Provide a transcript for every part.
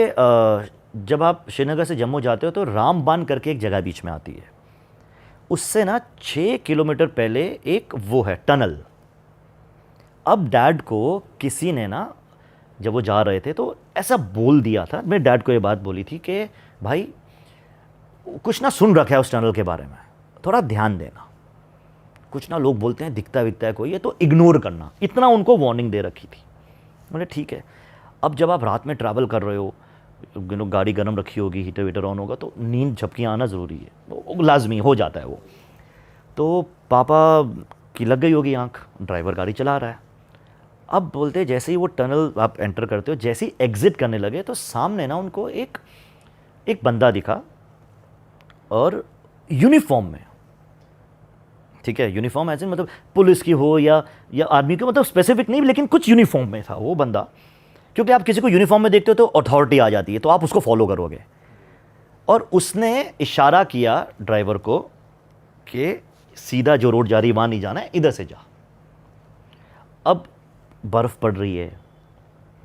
जब आप श्रीनगर से जम्मू जाते हो तो रामबान करके एक जगह बीच में आती है, उससे ना 6 किलोमीटर पहले एक वो है टनल। अब डैड को किसी ने ना, जब वो जा रहे थे तो ऐसा बोल दिया था, मेरे डैड को ये बात बोली थी कि भाई कुछ ना सुन रखा है उस टनल के बारे में, थोड़ा ध्यान देना, कुछ ना लोग बोलते हैं दिखता विखता है कोई, ये तो इग्नोर करना, इतना उनको वार्निंग दे रखी थी। बोले ठीक है। अब जब आप रात में ट्रैवल कर रहे हो, गाड़ी गर्म रखी होगी, हीटर वीटर ऑन होगा, तो नींद झपकी आना ज़रूरी है, वो लाजमी हो जाता है वो। तो पापा की लग गई होगी आंख, ड्राइवर गाड़ी चला रहा है। अब बोलते जैसे ही वो टनल आप एंटर करते हो, जैसे ही एग्जिट करने लगे तो सामने ना उनको एक बंदा दिखा और यूनिफॉर्म में, ठीक है, यूनिफॉर्म ऐसे मतलब पुलिस की हो या आर्मी की, मतलब स्पेसिफिक नहीं, लेकिन कुछ यूनिफॉर्म में था वो बंदा। क्योंकि आप किसी को यूनिफॉर्म में देखते हो तो अथॉरिटी आ जाती है, तो आप उसको फॉलो करोगे। और उसने इशारा किया ड्राइवर को कि सीधा जो रोड जा रही है वहाँ नहीं जाना है, इधर से जा। अब बर्फ़ पड़ रही है,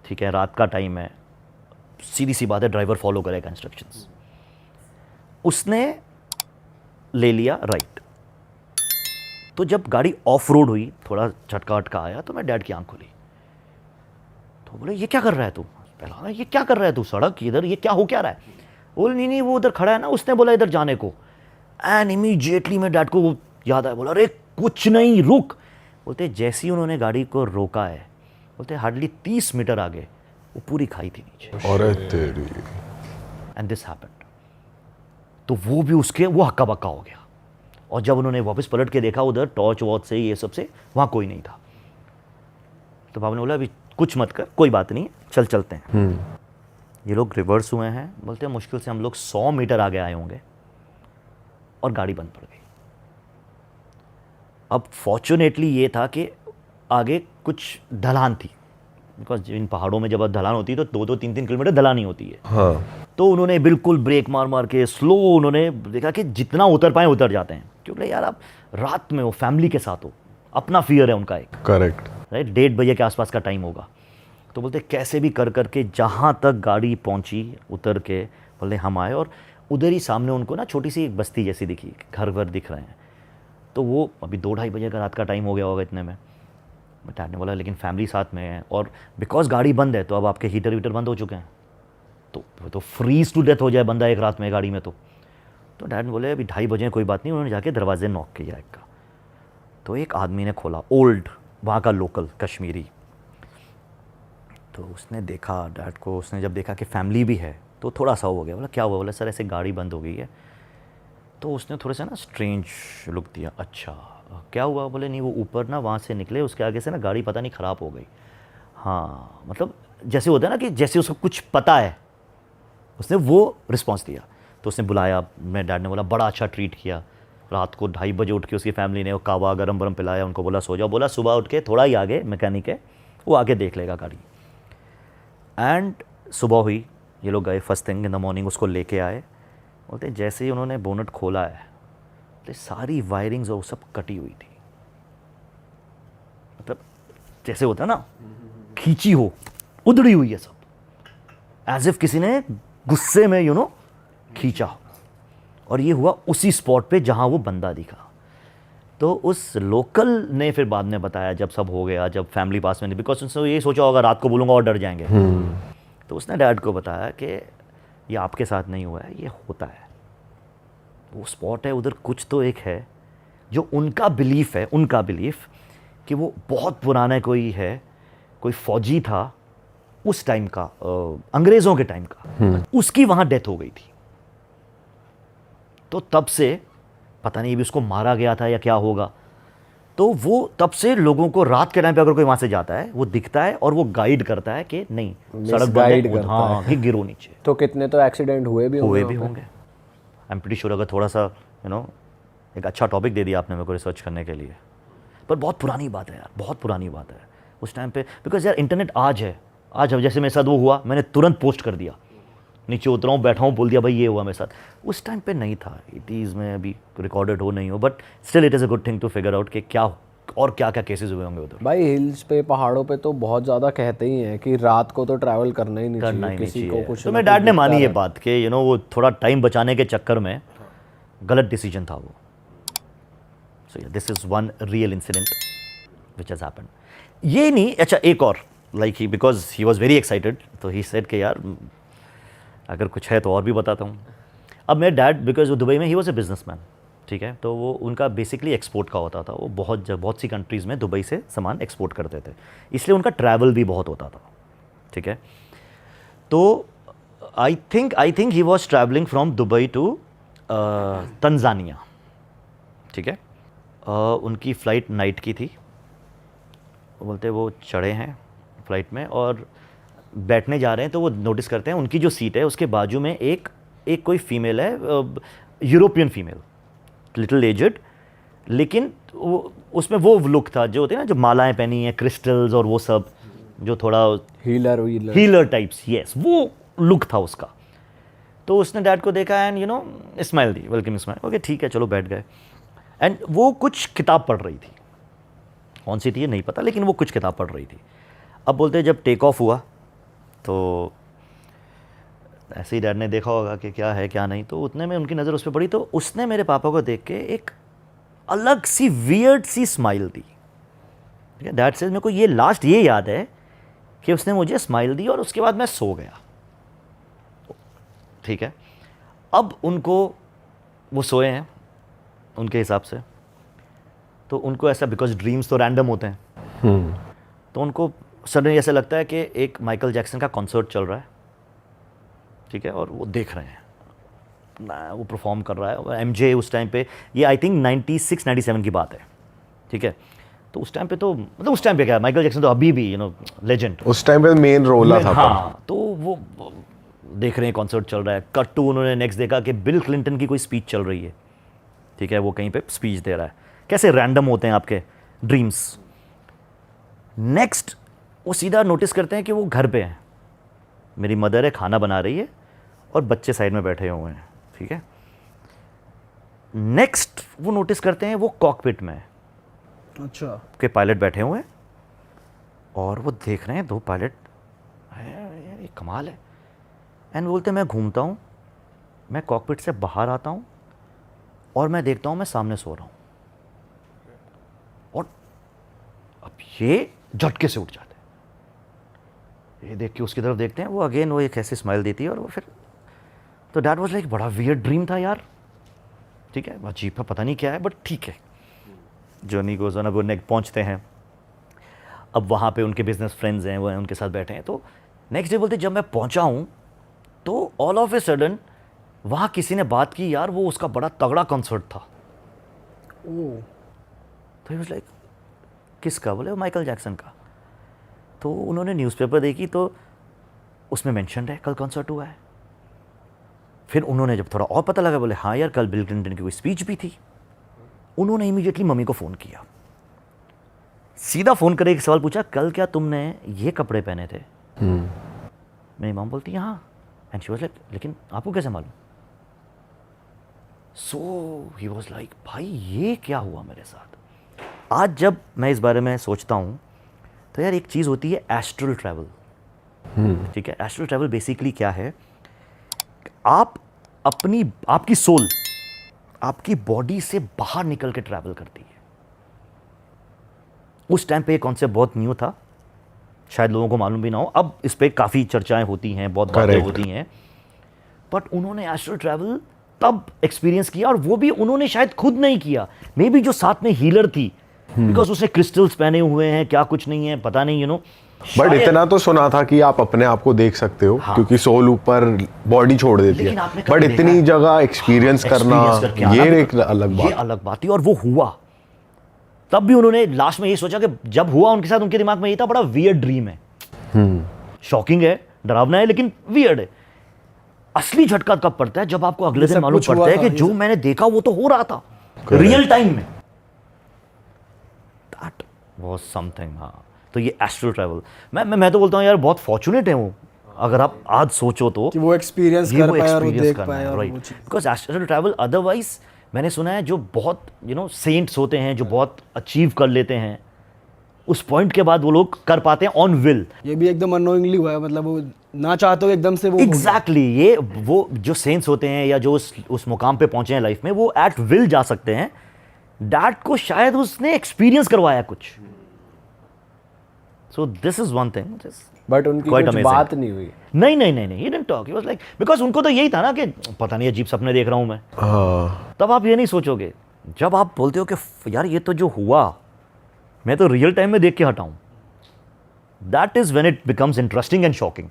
ठीक है, रात का टाइम है, सीधी सी बात है, ड्राइवर फॉलो करेगा इंस्ट्रक्शंस। उसने ले लिया राइट। तो जब गाड़ी ऑफ रोड हुई, थोड़ा झटका वटका आया, तो मैं डैड की आंख खोली। तो बोले ये क्या कर रहा है तू? पहला ये क्या कर रहा है तू, सड़क इधर, ये क्या हो क्या रहा है? बोले नहीं वो उधर खड़ा है ना, उसने बोला इधर जाने को। एंड इमीडिएटली मैं डैड को याद आया, बोला अरे कुछ नहीं रुक। बोलते जैसे ही उन्होंने गाड़ी को रोका है, बोलते हार्डली 30 मीटर आगे वो पूरी खाई थी नीचे। अरे तेरी। And this happened. तो वो भी उसके वो हक्का बक्का हो गया। और जब उन्होंने वापस पलट के देखा उधर टॉर्च वॉर्च से ये सब से, वहाँ कोई नहीं था। तो बाबा ने बोला अभी कुछ मत कर, कोई बात नहीं, चलते हैं। ये लोग रिवर्स हुए हैं, बोलते हैं मुश्किल से हम लोग 100 मीटर आगे आए होंगे और गाड़ी बंद पड़ गई। अब फॉर्चुनेटली ये था कि आगे कुछ ढलान थी, बिकॉज इन पहाड़ों में जब ढलान होती है तो 2-2, 3-3 किलोमीटर ढलान ही होती है। हाँ। तो उन्होंने बिल्कुल ब्रेक मार के स्लो, उन्होंने देखा कि जितना उतर पाए उतर जाते हैं, क्योंकि यार आप रात में हो, फैमिली के साथ हो, अपना फियर है उनका एक, करेक्ट, राइट, 1:30 बजे के आसपास का टाइम होगा। तो बोलते कैसे भी कर करके जहाँ तक गाड़ी पहुँची उतर के, बोले हम आए और उधर ही सामने उनको ना छोटी सी एक बस्ती जैसी दिखी, घर वर दिख रहे हैं। तो वो अभी 2-2:30 बजे का रात का टाइम हो गया होगा इतने में। डैड ने बोला लेकिन फैमिली साथ में है और बिकॉज गाड़ी बंद है तो अब आपके हीटर वीटर बंद हो चुके हैं, तो फ्रीज टू डेथ हो जाए बंदा एक रात में गाड़ी में। तो डैड ने बोले अभी 2:30 बजे कोई बात नहीं। उन्होंने जाके दरवाजे नॉक किया एक का, तो एक आदमी ने खोला, ओल्ड वहाँ का लोकल कश्मीरी। तो उसने देखा डैड को, उसने जब देखा कि फैमिली भी है तो थोड़ा सा हो गया। बोला क्या हुआ? बोला सर ऐसे गाड़ी बंद हो गई है। तो उसने थोड़ा सा ना स्ट्रेंज लुक दिया, अच्छा क्या हुआ? बोले नहीं वो ऊपर ना वहाँ से निकले, उसके आगे से ना गाड़ी पता नहीं ख़राब हो गई। हाँ मतलब जैसे होता है ना कि जैसे उसको कुछ पता है, उसने वो रिस्पॉन्स दिया। तो उसने बुलाया, मेरे डैड ने बोला बड़ा अच्छा ट्रीट किया। रात को 2:30 बजे उठ के उसकी फैमिली ने वो कावा गरम गरम पिलाया, उनको बोला सो जाओ। बोला सुबह उठ के थोड़ा ही आगे मैकेनिक है, वो आके देख लेगा गाड़ी। एंड सुबह हुई, ये लोग गए, first thing in the morning उसको लेके आए। बोलते जैसे ही उन्होंने बोनट खोला है, तो सारी वायरिंग्स और सब कटी हुई थी, मतलब जैसे होता है ना खींची हो, उधड़ी हुई है सब, एज इफ किसी ने गुस्से में खींचा। और ये हुआ उसी स्पॉट पे जहां वो बंदा दिखा। तो उस लोकल ने फिर बाद में बताया जब सब हो गया, जब फैमिली पास में नहीं, बिकॉज उसने ये सोचा होगा रात को बोलूँगा और डर जाएंगे। तो उसने डैड को बताया कि ये आपके साथ नहीं हुआ है, ये होता है, वो स्पॉट है उधर, कुछ तो एक है जो उनका बिलीफ है, उनका बिलीफ कि वो बहुत पुराना कोई है, कोई फौजी था उस टाइम का, अंग्रेज़ों के टाइम का, उसकी वहाँ डेथ हो गई थी। तो तब से पता नहीं भी उसको मारा गया था या क्या होगा। तो वो तब से लोगों को रात के टाइम पे अगर कोई वहाँ से जाता है वो दिखता है और वो गाइड करता है कि नहीं सड़क गाइड बंद है, हाँ कि गिरो नीचे। तो कितने तो एक्सीडेंट हुए भी होंगे। I am pretty sure. अगर थोड़ा सा एक अच्छा टॉपिक दे दिया आपने मेरे को रिसर्च करने के लिए। पर बहुत पुरानी बात है यार, बहुत पुरानी बात है उस टाइम पे, बिकॉज यार इंटरनेट आज है, आज अब जैसे मेरे साथ वो हुआ मैंने तुरंत पोस्ट कर दिया, नीचे उतरा हूँ बैठा हूँ बोल दिया भाई ये हुआ मेरे साथ। उस टाइम पे नहीं था, 80s में अभी रिकॉर्डेड हो नहीं हो, but still it is a good thing to figure out कि क्या और क्या क्या केसेस हुए होंगे उधर। भाई हिल्स पे पहाड़ों पे तो बहुत ज़्यादा कहते ही हैं कि रात को तो ट्रैवल करना ही नहीं करना चाहिए, ही नहीं किसी को चाहिए। कुछ तो ना मेरे कुछ डैड ने दिखता मानी ये रहे। बात कि वो थोड़ा टाइम बचाने के चक्कर में गलत डिसीजन था वो। So this is one real incident which has happened. ये नहीं, अच्छा एक और, like he because he was very excited, तो ही सेड कि यार अगर कुछ है तो और भी बताता हूँ। अब मेरे डैड, बिकॉज वो दुबई में ही वॉज ए बिजनेसमैन, ठीक है, तो वो उनका बेसिकली एक्सपोर्ट का होता था, वो बहुत सी कंट्रीज़ में दुबई से सामान एक्सपोर्ट करते थे, इसलिए उनका ट्रैवल भी बहुत होता था, ठीक है। तो I think he was travelling from Dubai to Tanzania, ठीक है। उनकी फ़्लाइट नाइट की थी, बोलते वो चढ़े हैं फ्लाइट में और बैठने जा रहे हैं, तो वो नोटिस करते हैं उनकी जो सीट है उसके बाजू में एक कोई फीमेल है, यूरोपियन फीमेल, लिटिल एजड, लेकिन वो उसमें वो लुक था जो होते हैं ना, जो मालाएं पहनी हैं, क्रिस्टल्स और वो सब, जो थोड़ा हीलर टाइप्स, यस, वो लुक था उसका। तो उसने डैड को देखा and smile the, welcome smile, okay ठीक है चलो बैठ गए। एंड वो कुछ किताब पढ़ रही थी, कौन सी थी ये नहीं पता, लेकिन वो कुछ किताब पढ़ रही थी। अब बोलते जब टेक ऑफ हुआ तो ऐसे ही डैड ने देखा होगा कि क्या है क्या नहीं, तो उतने में उनकी नज़र उस पर पड़ी, तो उसने मेरे पापा को देख के एक अलग सी वियर्ड सी स्माइल दी, ठीक है। डैड से मेरे को ये याद है कि उसने मुझे स्माइल दी और उसके बाद मैं सो गया, ठीक है। अब उनको, वो सोए हैं उनके हिसाब से, तो उनको ऐसा, बिकॉज ड्रीम्स तो रैंडम होते हैं, तो उनको सडनली ऐसा लगता है कि एक माइकल जैक्सन का कॉन्सर्ट चल रहा है, ठीक है, और वो देख रहे हैं वो परफॉर्म कर रहा है। एमजे उस टाइम पे, ये आई थिंक 96-97 की बात है, ठीक है। तो उस टाइम पे तो मतलब उस टाइम पे क्या, माइकल जैक्सन तो अभी भी लेजेंड, उस टाइम पे मेन रोल था। हाँ, तो वो देख रहे हैं कॉन्सर्ट चल रहा है। कट टू उन्होंने नेक्स्ट देखा कि बिल क्लिंटन की कोई स्पीच चल रही है, ठीक है, वो कहीं पे स्पीच दे रहा है। कैसे रैंडम होते हैं आपके ड्रीम्स। नेक्स्ट वो सीधा नोटिस करते हैं कि वो घर पे हैं, मेरी मदर है, खाना बना रही है और बच्चे साइड में बैठे हुए हैं, ठीक है। नेक्स्ट वो नोटिस करते हैं वो कॉकपिट में है, अच्छा, के पायलट बैठे हुए हैं और वो देख रहे हैं दो पायलट, यार ये कमाल है। एंड बोलते मैं घूमता हूँ, मैं कॉकपिट से बाहर आता हूँ और मैं देखता हूँ मैं सामने सो रहा हूँ, और अब ये झटके से उठ जाते हैं, ये देख के उसकी तरफ देखते हैं, वो अगेन वो एक ऐसी स्माइल देती है और वो फिर, तो डैड वाज लाइक बड़ा वियर्ड ड्रीम था यार, ठीक है, अजीब है, पता नहीं क्या है, बट ठीक है। जर्नी गोज़ ऑन, अब वो पहुँचते हैं, अब वहाँ पे उनके बिजनेस फ्रेंड्स हैं, वो हैं, उनके साथ बैठे हैं। तो नेक्स्ट डे बोलते जब मैं पहुँचा हूँ तो ऑल ऑफ ए सडन वहाँ किसी ने बात की, यार वो उसका बड़ा तगड़ा कॉन्सर्ट था। तो ही वाज लाइक किसका, बोले वो माइकल जैक्सन का। तो उन्होंने न्यूज़पेपर देखी तो उसमें मेंशन है कल कॉन्सर्ट हुआ है। फिर उन्होंने जब थोड़ा और पता लगा, बोले हाँ यार कल बिल क्लिंटन की कोई स्पीच भी थी। उन्होंने इमीडिएटली मम्मी को फ़ोन किया, सीधा फ़ोन करके एक सवाल पूछा, कल क्या तुमने ये कपड़े पहने थे? मेरी मॉम बोलती है हाँ। एंड शी वाज लाइक लेकिन आपको कैसे मालूम? सो ही वाज लाइक भाई ये क्या हुआ मेरे साथ। आज जब मैं इस बारे में सोचता हूँ तो यार एक चीज़ होती है एस्ट्रल ट्रैवल, ठीक है। एस्ट्रल ट्रैवल बेसिकली क्या है, आप आपकी सोल आपकी बॉडी से बाहर निकल के ट्रैवल करती है। उस टाइम पे ये कॉन्सेप्ट बहुत न्यू था, शायद लोगों को मालूम भी ना हो, अब इस पे काफ़ी चर्चाएं होती हैं, बहुत बातें होती हैं, बट उन्होंने एस्ट्रल ट्रैवल तब एक्सपीरियंस किया, और वो भी उन्होंने शायद खुद नहीं किया, मे बी जो साथ में हीलर थी, बिकॉज उसने क्रिस्टल्स पहने हुए हैं, क्या कुछ नहीं है पता नहीं, बट इतना तो सुना था कि आप अपने आप को देख सकते हो, हाँ। क्योंकि सोल ऊपर बॉडी छोड़ देती है, बट इतनी जगह एक्सपीरियंस करना ये एक अलग बात थी। और वो हुआ तब भी उन्होंने लास्ट में ये सोचा कि जब हुआ उनके साथ, उनके दिमाग में ये था बड़ा वियर्ड ड्रीम है, शॉकिंग है, डरावना है, लेकिन वियर्ड है। असली झटका कब पड़ता है, जब आपको अगले दिन मालूम पड़ता है कि जो मैंने देखा वो तो हो रहा था रियल टाइम में। That was something. हाँ, तो ये एस्ट्रल ट्रैवल, मैं तो बोलता हूँ यार बहुत फॉर्चुनेट है वो, अगर आप आज सोचो तो कि वो एक्सपीरियंस कर पाए और वो देख पाए, right, because astral travel otherwise मैंने सुना है जो बहुत सेंट्स होते हैं, जो बहुत अचीव कर लेते हैं, उस पॉइंट के बाद वो लोग कर पाते हैं ऑन विल। ये भी एकदम अननोइंगली हुआ है, मतलब वो ना चाहते हो एकदम से वो एग्जैक्टली ये वो जो सेंट्स होते हैं या जो उस मुकाम पे पहुंचे हैं लाइफ में, वो एट विल जा सकते हैं। डैड को शायद उसने एक्सपीरियंस करवाया कुछ। So this is one thing. But उनकी Quite कुछ amazing. बात नहीं हुई। नहीं, he didn't talk. He was like, because उनको तो यही था ना कि पता नहीं अजीब सपने देख रहा हूं मैं। हाँ तब आप ये नहीं सोचोगे, जब आप बोलते हो कि यार ये तो जो हुआ मैं तो रियल टाइम में देख के हटाऊं, that is when it becomes interesting and shocking.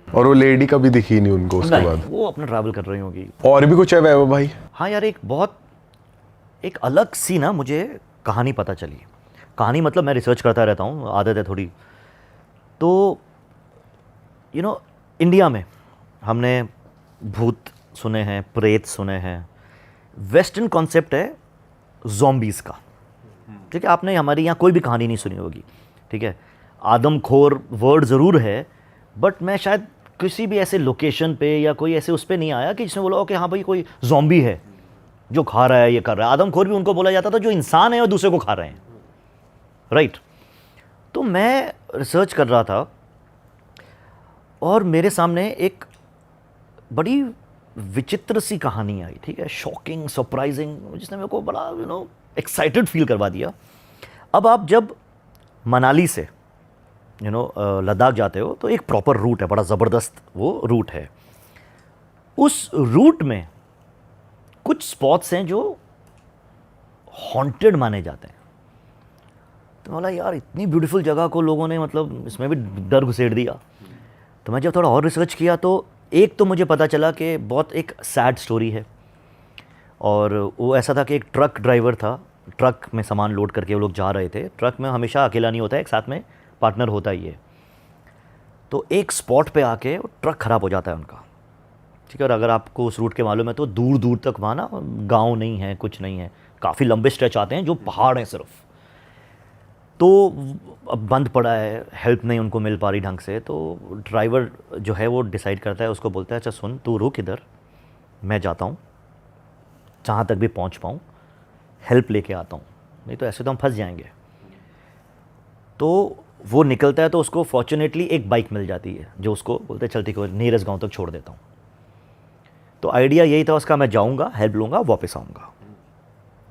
और वो लेडी कभी दिखी नहीं उनको उसके बाद? वो अपना ट्रैवल कर रही होगी। और भी कुछ है वैभव भाई? हाँ यार, एक अलग सी ना मुझे कहानी पता चली। कहानी मतलब मैं रिसर्च करता रहता हूँ, आदत है थोड़ी। तो इंडिया में हमने भूत सुने हैं, प्रेत सुने हैं। वेस्टर्न कॉन्सेप्ट है ज़ॉम्बीज़ का, ठीक है। आपने हमारी यहाँ कोई भी कहानी नहीं सुनी होगी, ठीक है। आदमखोर वर्ड ज़रूर है, बट मैं शायद किसी भी ऐसे लोकेशन पे या कोई ऐसे उस पे नहीं आया कि जिसमें बोला हो कि हाँ भाई कोई ज़ॉम्बी है जो खा रहा है, ये कर रहा है। आदमखोर भी उनको बोला जाता था जो इंसान है और दूसरे को खा रहे हैं, राइट। तो मैं रिसर्च कर रहा था और मेरे सामने एक बड़ी विचित्र सी कहानी आई, ठीक है, शॉकिंग, सरप्राइजिंग, जिसने मेरे को बड़ा एक्साइटेड फील करवा दिया। अब आप जब मनाली से लद्दाख जाते हो तो एक प्रॉपर रूट है, बड़ा ज़बरदस्त वो रूट है। उस रूट में कुछ स्पॉट्स हैं जो हॉन्टेड माने जाते हैं। तो बोला यार इतनी ब्यूटीफुल जगह को लोगों ने मतलब इसमें भी डर घुसेड़ दिया। तो मैं जब थोड़ा और रिसर्च किया तो एक तो मुझे पता चला कि बहुत एक सैड स्टोरी है। और वो ऐसा था कि एक ट्रक ड्राइवर था, ट्रक में सामान लोड करके वो लोग जा रहे थे। ट्रक में हमेशा अकेला नहीं होता है, एक साथ में पार्टनर होता ही है। तो एक स्पॉट पे आके ट्रक ख़राब हो जाता है उनका, ठीक है। और अगर आपको उस रूट के मालूम है तो दूर दूर तक वहाँ ना गाँव नहीं है, कुछ नहीं है, काफ़ी लंबे स्ट्रेच आते हैं जो पहाड़ हैं सिर्फ। तो अब बंद पड़ा है, हेल्प नहीं उनको मिल पा रही ढंग से। तो ड्राइवर जो है वो डिसाइड करता है, उसको बोलता है अच्छा सुन तू रुक इधर, मैं जाता हूँ जहाँ तक भी पहुँच पाऊँ, हेल्प लेके आता हूँ, नहीं तो ऐसे तो हम फंस जाएंगे। तो वो निकलता है तो उसको फॉर्चुनेटली एक बाइक मिल जाती है जो उसको बोलते हैं चल ठीक है नीयरेस्ट गाँव तक छोड़ देता हूँ। तो आइडिया यही था उसका, मैं जाऊँगा, हेल्प लूँगा, वापस आऊँगा।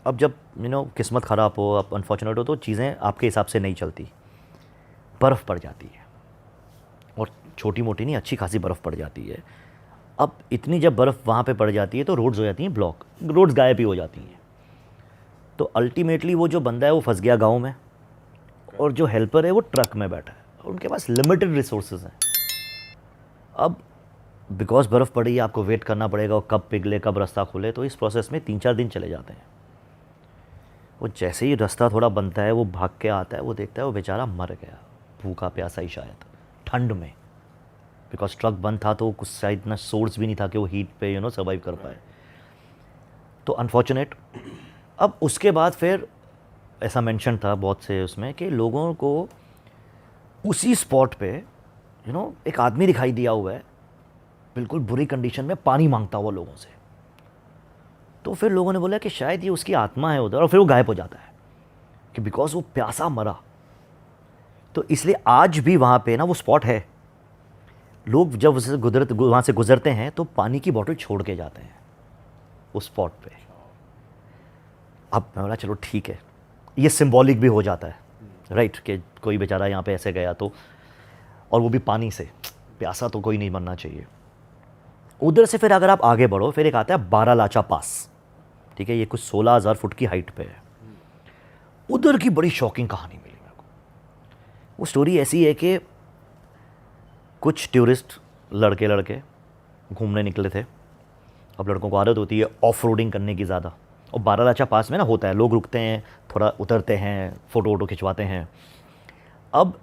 अब जब किस्मत ख़राब हो, अब अनफॉर्चुनेट हो, तो चीज़ें आपके हिसाब से नहीं चलती। बर्फ़ पड़ जाती है, और छोटी मोटी नहीं, अच्छी खासी बर्फ़ पड़ जाती है। अब इतनी जब बर्फ़ वहाँ पे पड़ जाती है तो रोड्स हो जाती हैं ब्लॉक, रोड्स गायब ही हो जाती हैं। तो अल्टीमेटली वो जो बंदा है वो फंस गया गाँव में, और जो हेल्पर है वो ट्रक में बैठा है, और उनके पास लिमिटेड रिसोर्सेज हैं। अब बिकॉज बर्फ़ पड़ी, आपको वेट करना पड़ेगा और कब पिघले, कब रास्ता खुले। तो इस प्रोसेस में 3-4 दिन चले जाते हैं। वो जैसे ही रास्ता थोड़ा बनता है वो भाग के आता है, वो देखता है वो बेचारा मर गया, भूखा प्यासा ही शायद, ठंड में। बिकॉज ट्रक बंद था तो कुछ शायद इतना सोर्स भी नहीं था कि वो हीट पे सर्वाइव कर पाए। तो अनफॉर्चुनेट। अब उसके बाद फिर ऐसा मेंशन था बहुत से उसमें कि लोगों को उसी स्पॉट पे एक आदमी दिखाई दिया हुआ है, बिल्कुल बुरी कंडीशन में, पानी मांगता हुआ लोगों से। तो फिर लोगों ने बोला कि शायद ये उसकी आत्मा है उधर, और फिर वो गायब हो जाता है कि बिकॉज वो प्यासा मरा। तो इसलिए आज भी वहाँ पे ना वो स्पॉट है, लोग जब वहाँ से गुजरते हैं तो पानी की बोतल छोड़ के जाते हैं उस स्पॉट पे। अब मैं बोला चलो ठीक है, ये सिंबॉलिक भी हो जाता है, राइट, कि कोई बेचारा यहाँ पे ऐसे गया तो, और वो भी पानी से, प्यासा तो कोई नहीं मरना चाहिए। उधर से फिर अगर आप आगे बढ़ो, फिर एक आता है बारालाचा पास, ठीक है, ये कुछ 16,000 फुट की हाइट पे है। उधर की बड़ी शॉकिंग कहानी मिली मेरे को। वो स्टोरी ऐसी है कि कुछ टूरिस्ट लड़के घूमने निकले थे। अब लड़कों को आदत होती है ऑफ रोडिंग करने की ज़्यादा, और बारालाचा पास में ना होता है, लोग रुकते हैं, थोड़ा उतरते हैं, फ़ोटो खिंचवाते हैं। अब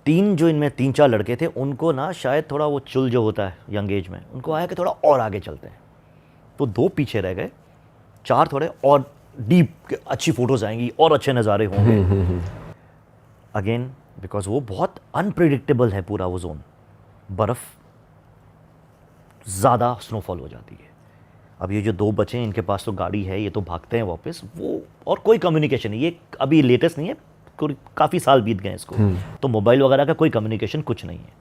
इनमें 3-4 लड़के थे, उनको ना शायद थोड़ा वो चुल जो होता है यंग एज में, उनको आया कि थोड़ा और आगे चलते हैं। तो 2 पीछे रह गए, 4 थोड़े और डीप, अच्छी फ़ोटोज़ आएंगी और अच्छे नज़ारे होंगे। अगेन बिकॉज वो बहुत अनप्रिडिक्टेबल है पूरा वो जोन, बर्फ़, ज़्यादा स्नोफॉल हो जाती है। अब ये जो 2 बचे हैं इनके पास तो गाड़ी है, ये तो भागते हैं वापस, वो और कोई कम्युनिकेशन नहीं, ये अभी लेटेस्ट नहीं है, काफ़ी साल बीत गए इसको, तो मोबाइल वगैरह का कोई कम्युनिकेशन कुछ नहीं है,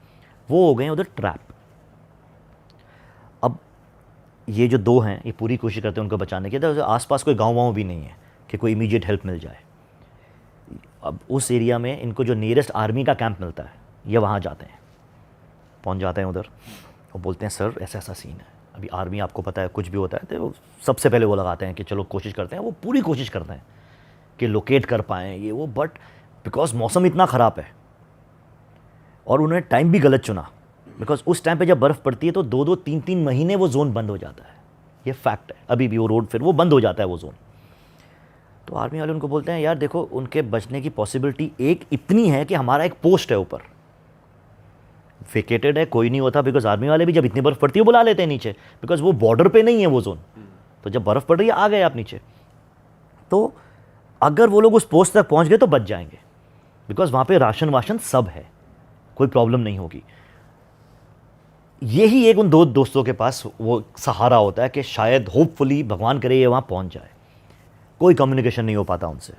वो हो गए हैं उधर ट्रैप। अब ये जो 2 हैं ये पूरी कोशिश करते हैं उनको बचाने की, तो आसपास कोई गाँव वाँव भी नहीं है कि कोई इमीडिएट हेल्प मिल जाए। अब उस एरिया में इनको जो नियरेस्ट आर्मी का कैंप मिलता है ये वहाँ जाते हैं, पहुँच जाते हैं उधर और बोलते हैं सर ऐसा ऐसा सीन है। अभी आर्मी आपको पता है कुछ भी होता है तो वो सबसे पहले वो लगाते हैं कि चलो कोशिश करते हैं, वो पूरी कोशिश करते हैं कि लोकेट कर पाएँ ये वो, बट बिकॉज मौसम इतना ख़राब है और उन्होंने टाइम भी गलत चुना, बिकॉज उस टाइम पे जब बर्फ़ पड़ती है तो 2-2, 3-3 महीने वो जोन बंद हो जाता है, ये फैक्ट है। अभी भी वो रोड फिर वो बंद हो जाता है वो जोन। तो आर्मी वाले उनको बोलते हैं यार देखो उनके बचने की पॉसिबिलिटी एक इतनी है कि हमारा एक पोस्ट है ऊपर, वेकेटेड है, कोई नहीं होता, बिकॉज आर्मी वाले भी जब इतनी बर्फ़ पड़ती है बुला लेते हैं नीचे, बिकॉज वो बॉर्डर पे नहीं है वो जोन, तो जब बर्फ़ पड़ रही है आ गए आप नीचे, तो अगर वो लोग उस पोस्ट तक पहुंच गए तो बच जाएंगे, बिकॉज वहाँ पे राशन वाशन सब है, कोई प्रॉब्लम नहीं होगी। यही एक उन 2 दोस्तों के पास वो सहारा होता है कि शायद होपफुली भगवान करे ये वहाँ पहुँच जाए। कोई कम्युनिकेशन नहीं हो पाता उनसे।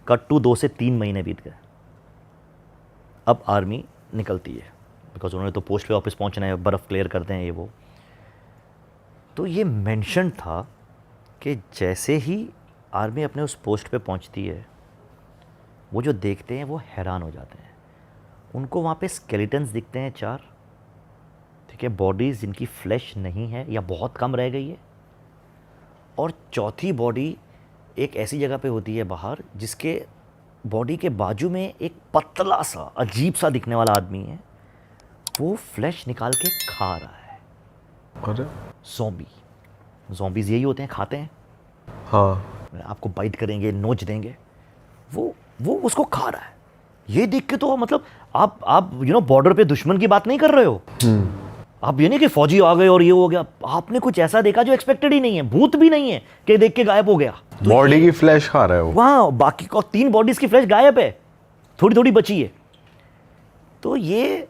कट टू 2 से 3 महीने बीत गए। अब आर्मी निकलती है, बिकॉज उन्होंने तो पोस्ट पे वापस पहुंचना है, बर्फ़ क्लियर करते हैं ये वो। तो ये मेंशन था कि जैसे ही आर्मी अपने उस पोस्ट पे पहुंचती है, वो जो देखते हैं वो हैरान हो जाते हैं। उनको वहाँ पे स्केलेटन्स दिखते हैं 4, ठीक है, बॉडीज़ जिनकी फ्लैश नहीं है या बहुत कम रह गई है, और चौथी बॉडी एक ऐसी जगह पे होती है बाहर जिसके बॉडी के बाजू में एक पतला सा अजीब सा दिखने वाला आदमी है, वो फ्लैश निकाल के खा रहा है। अरे ज़ॉम्बीज़ यही होते हैं, खाते हैं, हाँ, आपको बाइट करेंगे, नोच देंगे, वो उसको खा रहा है। ये देख के तो मतलब आप बॉर्डर पे दुश्मन की बात नहीं कर रहे हो, आप ये नहीं कि फौजी आ गए और ये हो गया, आपने कुछ ऐसा देखा जो एक्सपेक्टेड ही नहीं है, भूत भी नहीं है कि देख के गायब हो गया, बॉडी की फ्लैश खा रहा है वो, वहाँ बाकी को 3 बॉडीज की फ्लैश गायब है, थोड़ी थोड़ी बची है। तो ये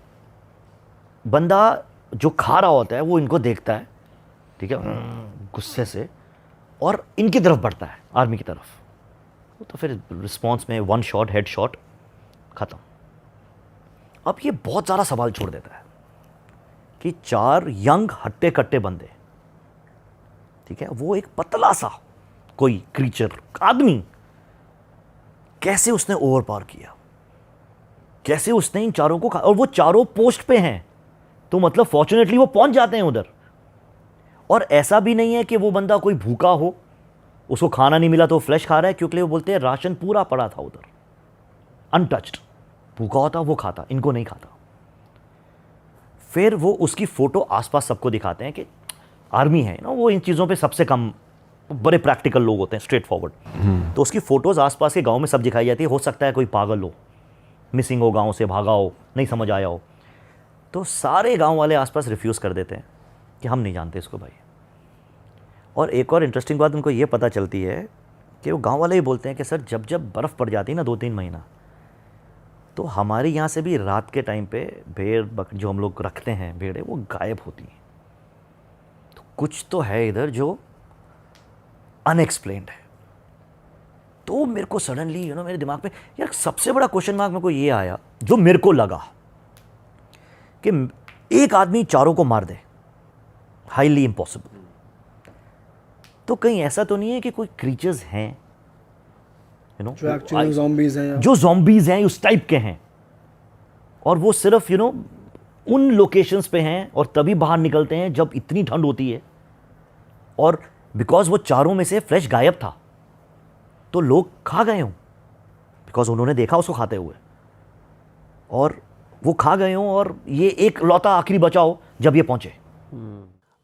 बंदा जो खा रहा होता है वो इनको देखता है, ठीक है, गुस्से से, और इनकी तरफ बढ़ता है, आर्मी की तरफ। तो फिर रिस्पॉन्स में 1 शॉट, हेड शॉट, ख़त्म। अब ये बहुत ज़्यादा सवाल छोड़ देता है कि 4 यंग हट्टे कट्टे बंदे, ठीक है, वो एक पतला सा कोई क्रीचर आदमी, कैसे उसने ओवर पावर किया, कैसे उसने इन 4 को खा, और वो 4 पोस्ट पे हैं, तो मतलब फॉर्चुनेटली वो पहुंच जाते हैं उधर। और ऐसा भी नहीं है कि वो बंदा कोई भूखा हो, उसको खाना नहीं मिला तो फ्लैश खा रहा है, क्योंकि वो बोलते हैं राशन पूरा पड़ा था उधर, अनटच्ड। भूखा होता वो खाता, इनको नहीं खाता। फिर वो उसकी फ़ोटो आसपास सबको दिखाते हैं कि आर्मी है ना, वो इन चीज़ों पे सबसे कम, बड़े प्रैक्टिकल लोग होते हैं, स्ट्रेट फॉरवर्ड। तो उसकी फ़ोटोज़ आसपास के गांव में सब दिखाई जाती है। हो सकता है कोई पागल हो, मिसिंग हो, गांव से भागा हो, नहीं समझ आया हो, तो सारे गांव वाले आसपास रिफ्यूज़ कर देते हैं कि हम नहीं जानते इसको भाई। और एक और इंटरेस्टिंग बात उनको ये पता चलती है कि वो गांव वाले ही बोलते हैं कि सर जब जब बर्फ़ पड़ जाती है ना 2-3 महीना, तो हमारे यहाँ से भी रात के टाइम पे भेड़ बकरी जो हम लोग रखते हैं, भेड़ें, वो गायब होती हैं। तो कुछ तो है इधर जो अनएक्सप्लेन्ड है। तो मेरे को सडनली मेरे दिमाग में यार सबसे बड़ा क्वेश्चन मार्क मेरे को ये आया, जो मेरे को लगा कि एक आदमी 4 को मार दे, हाईली इम्पॉसिबल। तो कहीं ऐसा तो नहीं है कि कोई क्रीचर्स हैं जो एक्चुअली ज़ॉम्बीज़ हैं, जो ज़ॉम्बीज़ हैं, उस टाइप के हैं, और वो सिर्फ उन लोकेशंस पे हैं और तभी बाहर निकलते हैं जब इतनी ठंड होती है। और बिकॉज वो 4 में से फ्लैश गायब था, तो लोग खा गए हों, बिकॉज उन्होंने देखा उसको खाते हुए, और वो खा गए हों, और ये एक लौता आखिरी बचा हो जब ये पहुंचे।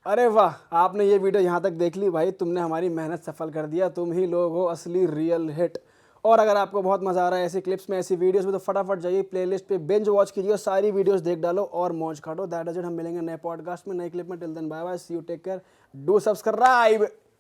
अरे वाह, आपने ये वीडियो यहाँ तक देख ली भाई, तुमने हमारी मेहनत सफल कर दिया, तुम ही लोग हो असली रियल हिट। और अगर आपको बहुत मज़ा आ रहा है ऐसी क्लिप्स में, ऐसी वीडियोस में, तो फटाफट जाइए प्लेलिस्ट पे बिंज वॉच कीजिए और सारी वीडियोस देख डालो और मौज काटो। That is it. हम मिलेंगे नए पॉडकास्ट में, नए क्लिप में। Till then bye bye, see you, take care, do subscribe.